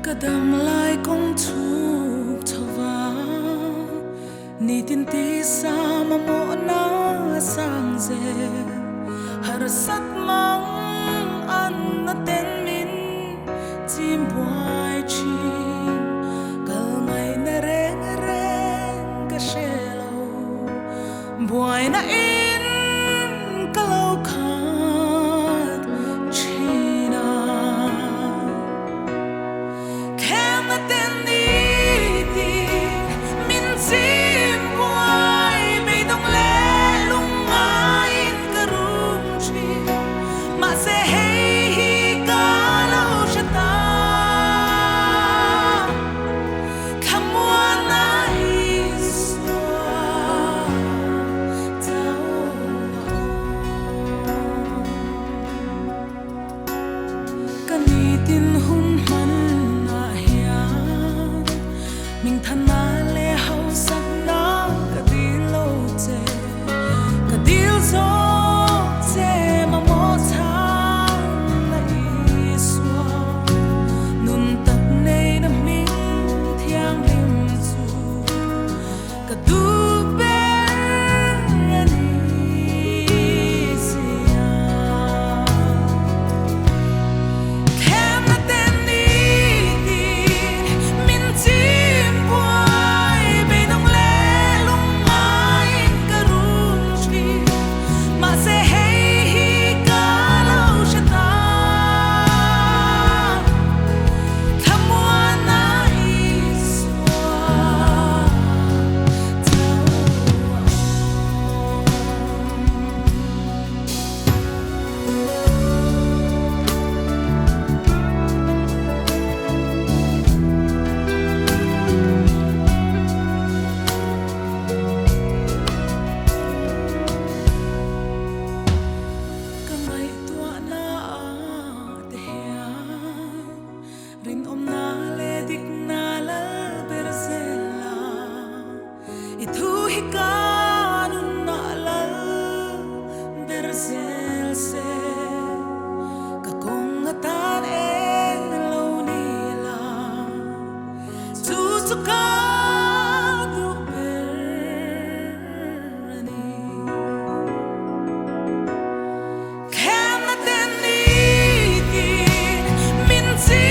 Kadam lai kong chuk chawa ni tin ti sa ma mo na sang ze har sat mang an na ten min chim boy chi kal mai na reng ka shelo boy na in kalau khat china kem na ten ni ti min chim boy be dong le lung ai ka rum chi ma se hey ka lo shata kamwana iswa tin hun man na hian mình thân na le hau sắc na ka ti lo che ka dil zo che ma mo chang na iswa nun tak nei na min thiang lim chu ka du rin om na le dik na la berzela itu hikanun na la berzel se ka kong atan en lo ni la tu tu ka du berani kem na ten ni ti min si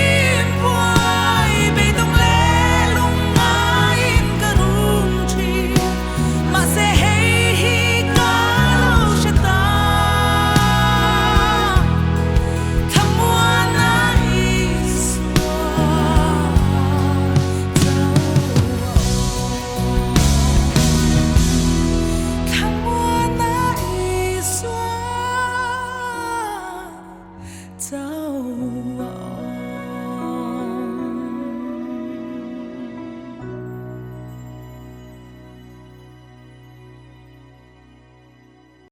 走。